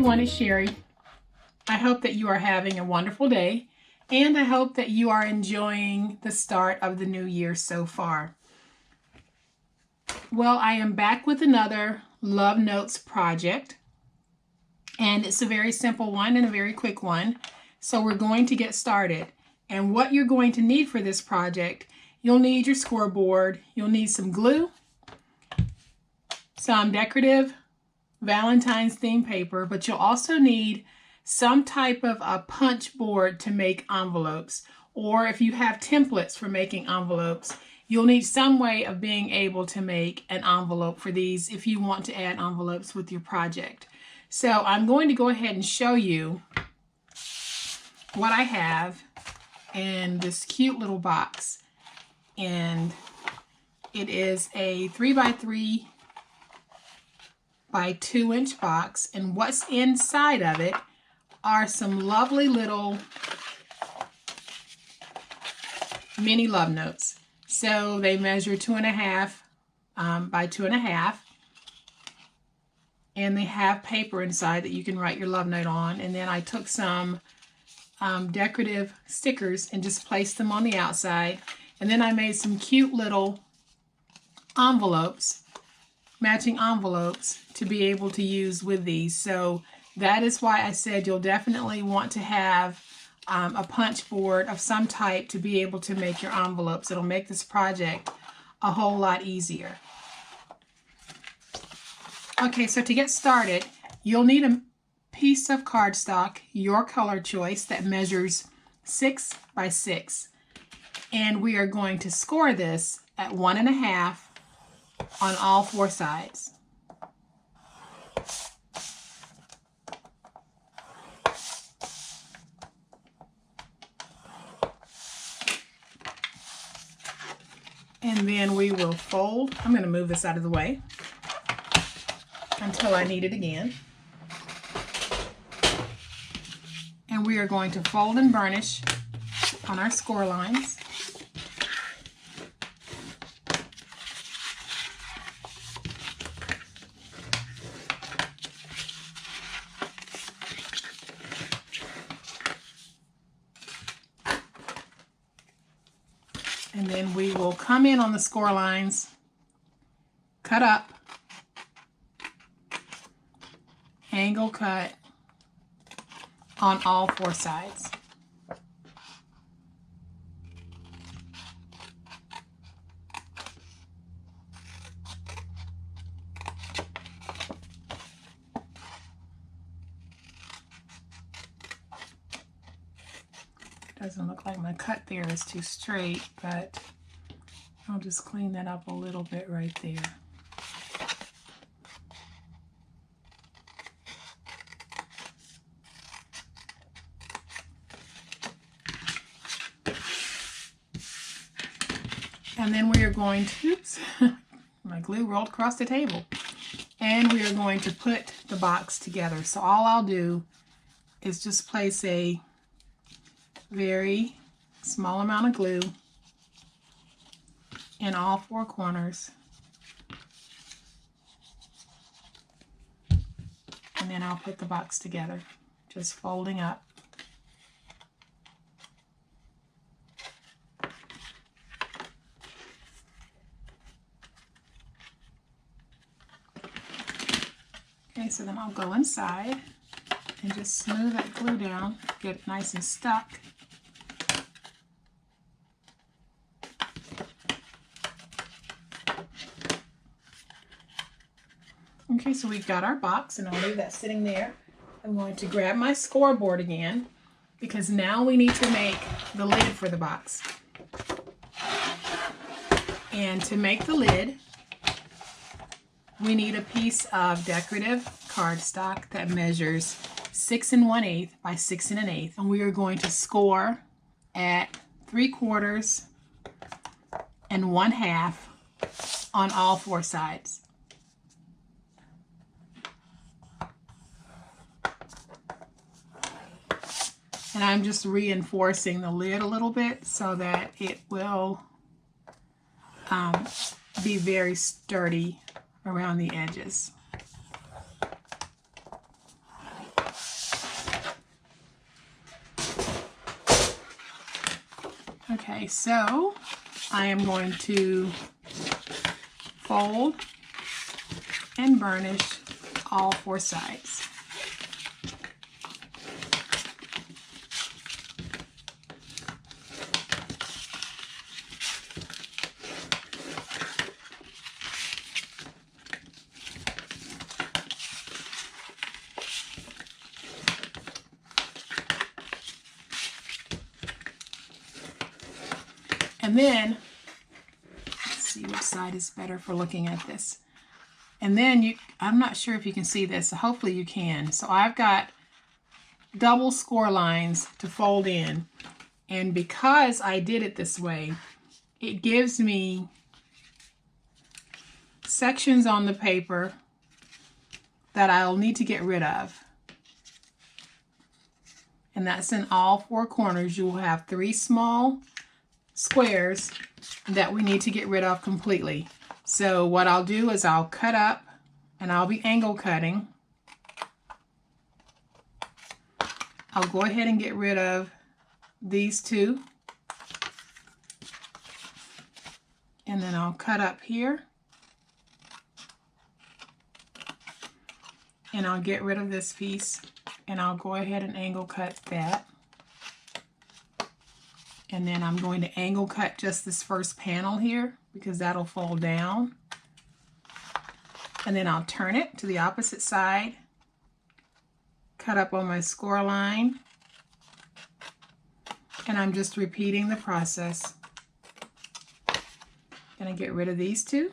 everyone, it's Sherry. I hope that you are having a wonderful day, and I hope that you are enjoying the start of the new year so far. Well, I am back with another Love Notes project, and it's a very simple one and a very quick one. So we're going to get started. And what you're going to need for this project, you'll need your scoreboard, you'll need some glue, some decorative Valentine's theme paper, but you'll also need some type of a punch board to make envelopes. Or if you have templates for making envelopes, you'll need some way of being able to make an envelope for these if you want to add envelopes with your project. So I'm going to go ahead and show you what I have in this cute little box. And it is a 3x3 by 2-inch box, and what's inside of it are some lovely little mini love notes. So they measure 2.5 by 2.5, and they have paper inside that you can write your love note on. And then I took some decorative stickers and just placed them on the outside, and then I made some cute little envelopes, matching envelopes, to be able to use with these. So that is why I said you'll definitely want to have a punch board of some type to be able to make your envelopes. It'll make this project a whole lot easier. Okay, so to get started, you'll need a piece of cardstock, your color choice, that measures 6 by 6. And we are going to score this at 1.5 on all 4 sides. And then we will fold. I'm going to move this out of the way until I need it again. And we are going to fold and burnish on our score lines. And then we will come in on the score lines, cut up, angle cut on all 4 sides. Doesn't look like my cut there is too straight, but I'll just clean that up a little bit right there. And then we are going to, oops, my glue rolled across the table. And we are going to put the box together. So all I'll do is just place a very small amount of glue in all 4 corners, and then I'll put the box together, just folding up. Okay, so then I'll go inside and just smooth that glue down, get it nice and stuck. Okay, so we've got our box, and I'll leave that sitting there. I'm going to grab my scoreboard again, because now we need to make the lid for the box. And to make the lid, we need a piece of decorative cardstock that measures 6 1/8 by 6 1/8. And we are going to score at 3/4 and 1/2 on all 4 sides. And I'm just reinforcing the lid a little bit so that it will be very sturdy around the edges. Okay, so I am going to fold and burnish all 4 sides. And then, let's see which side is better for looking at this. And then I'm not sure if you can see this, so hopefully you can. So I've got double score lines to fold in. And because I did it this way, it gives me sections on the paper that I'll need to get rid of. And that's in all 4 corners. You will have 3 small squares that we need to get rid of completely. So what I'll do is I'll cut up, and I'll be angle cutting. I'll go ahead and get rid of these 2. And then I'll cut up here. And I'll get rid of this piece, and I'll go ahead and angle cut that. And then I'm going to angle cut just this first panel here because that'll fold down. And then I'll turn it to the opposite side, cut up on my score line, and I'm just repeating the process. Gonna get rid of these 2.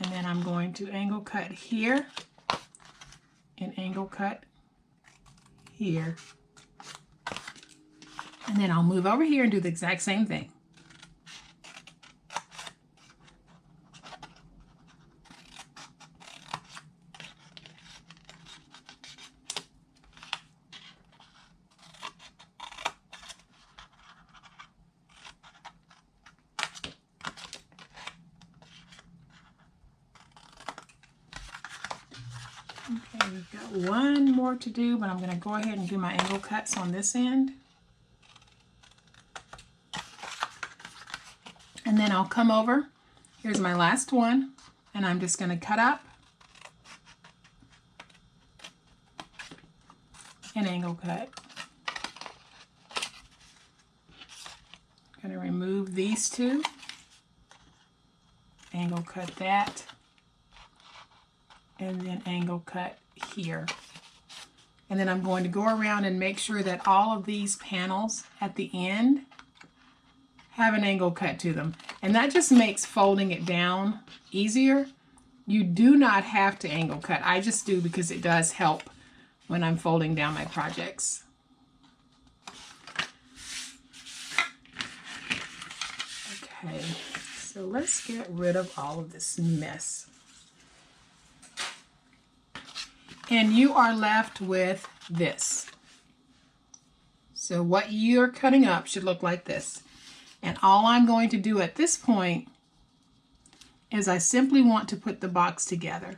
And then I'm going to angle cut here and angle cut here. And then I'll move over here and do the exact same thing. Okay, we've got one more to do, but I'm going to go ahead and do my angle cuts on this end. And then I'll come over, here's my last one, and I'm just going to cut up and angle cut. I'm going to remove these 2, angle cut that, and then angle cut here. And then I'm going to go around and make sure that all of these panels at the end have an angle cut to them. And that just makes folding it down easier. You do not have to angle cut. I just do because it does help when I'm folding down my projects. Okay, so let's get rid of all of this mess. And you are left with this. So what you're cutting up should look like this. And all I'm going to do at this point is I simply want to put the box together.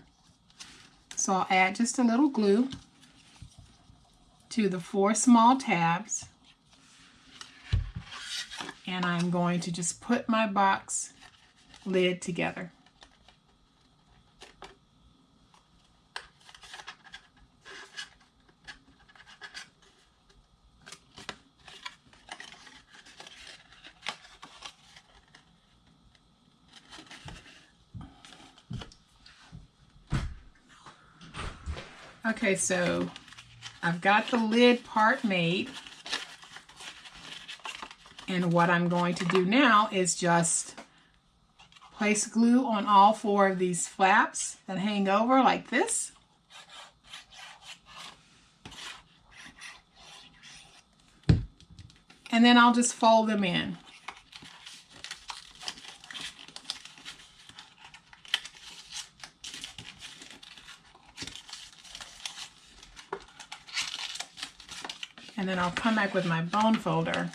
So I'll add just a little glue to the 4 small tabs. And I'm going to just put my box lid together. Okay, so I've got the lid part made, and what I'm going to do now is just place glue on all 4 of these flaps that hang over like this. And then I'll just fold them in. And then I'll come back with my bone folder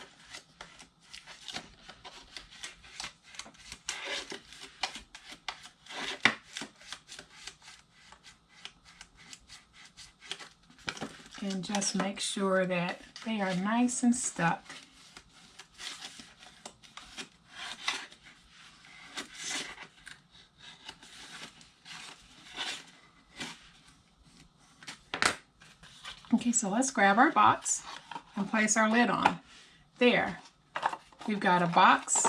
and just make sure that they are nice and stuck. Okay, so let's grab our box and place our lid on. There, we've got a box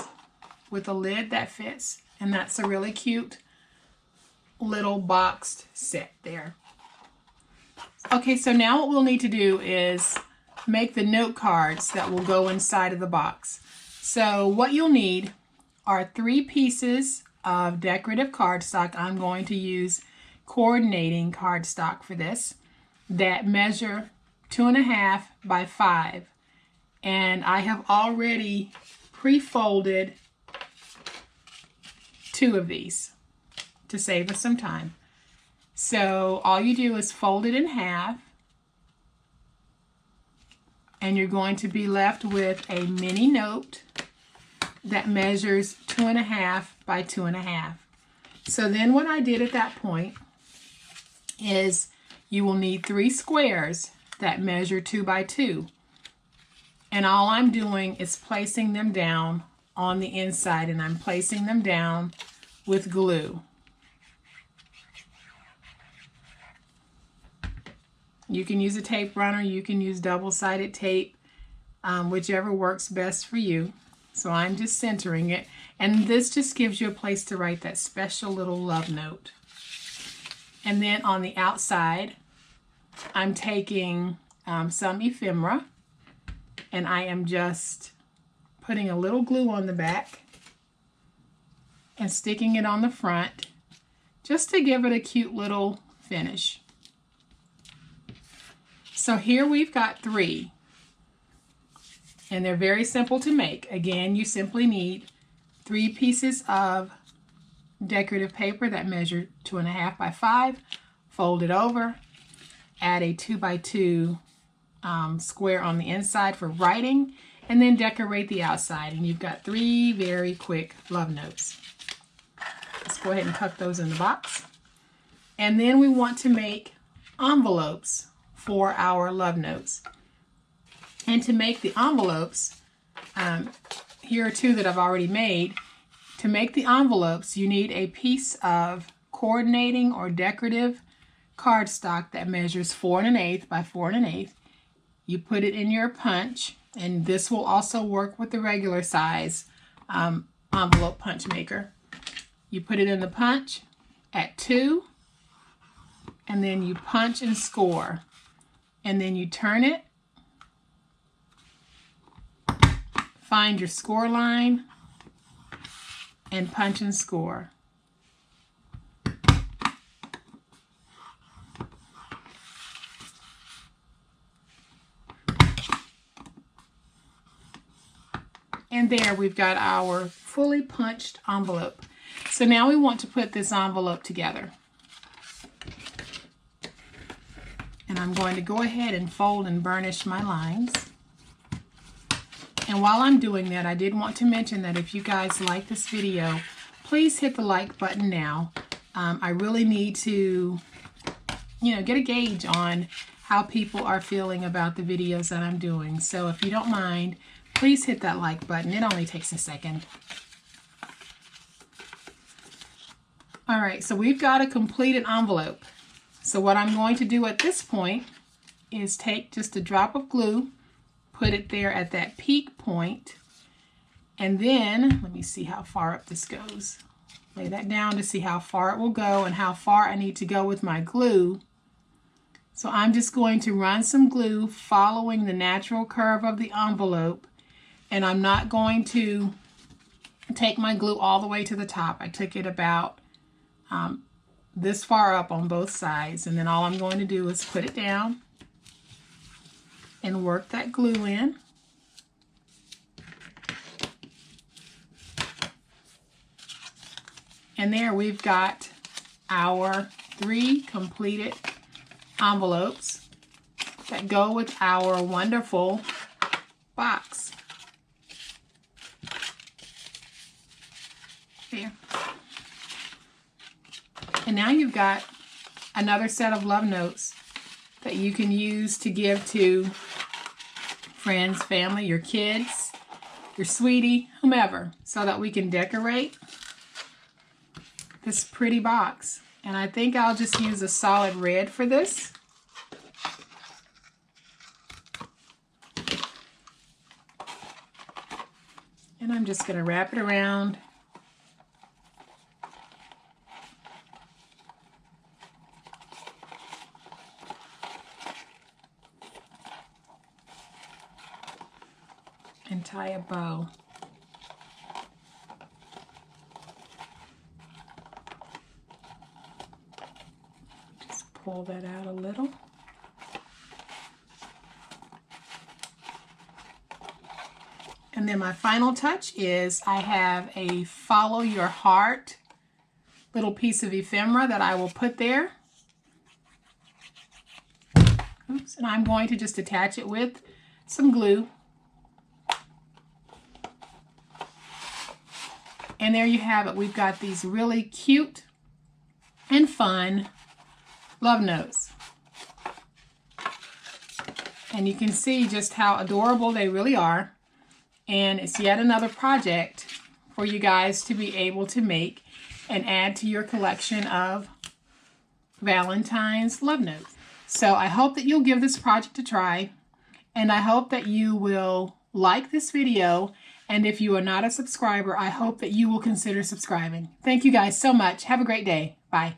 with a lid that fits, and that's a really cute little boxed set there. Okay, so now what we'll need to do is make the note cards that will go inside of the box. So what you'll need are 3 pieces of decorative cardstock. I'm going to use coordinating cardstock for this, that measure 2.5 by 5. And I have already pre-folded 2 of these to save us some time. So all you do is fold it in half, and you're going to be left with a mini note that measures 2.5 by 2.5. So then what I did at that point is you will need 3 squares that measure 2 by 2. And all I'm doing is placing them down on the inside, and I'm placing them down with glue. You can use a tape runner, you can use double-sided tape, whichever works best for you. So I'm just centering it, and this just gives you a place to write that special little love note. And then on the outside, I'm taking some ephemera, and I am just putting a little glue on the back and sticking it on the front just to give it a cute little finish. So here we've got 3, and they're very simple to make. Again, you simply need 3 pieces of decorative paper that measure 2.5 by 5, fold it over, add a 2 by 2 square on the inside for writing, and then decorate the outside, and you've got 3 very quick love notes. Let's go ahead and tuck those in the box. And then we want to make envelopes for our love notes. And to make the envelopes, here are 2 that I've already made. To make the envelopes, you need a piece of coordinating or decorative cardstock that measures 4 1/8 by 4 1/8. You put it in your punch, and this will also work with the regular size envelope punch maker. You put it in the punch at 2, and then you punch and score. And then you turn it, find your score line, and punch and score. And there we've got our fully punched envelope. So now we want to put this envelope together. And I'm going to go ahead and fold and burnish my lines. And while I'm doing that, I did want to mention that if you guys like this video, please hit the like button now. I really need to, get a gauge on how people are feeling about the videos that I'm doing. So if you don't mind, please hit that like button. It only takes a second. All right, so we've got a completed envelope. So what I'm going to do at this point is take just a drop of glue, put it there at that peak point, and then, let me see how far up this goes. Lay that down to see how far it will go and how far I need to go with my glue. So I'm just going to run some glue following the natural curve of the envelope, and I'm not going to take my glue all the way to the top. I took it about this far up on both sides, and then all I'm going to do is put it down and work that glue in. And there we've got our 3 completed envelopes that go with our wonderful box. There. And now you've got another set of love notes that you can use to give to friends, family, your kids, your sweetie, whomever, so that we can decorate this pretty box. And I think I'll just use a solid red for this. I'm just going to wrap it around. And tie a bow. Just pull that out a little. And then my final touch is I have a follow your heart little piece of ephemera that I will put there. Oops, and I'm going to just attach it with some glue. And there you have it. We've got these really cute and fun love notes. And you can see just how adorable they really are. And it's yet another project for you guys to be able to make and add to your collection of Valentine's love notes. So I hope that you'll give this project a try. And I hope that you will like this video. And if you are not a subscriber, I hope that you will consider subscribing. Thank you guys so much. Have a great day. Bye.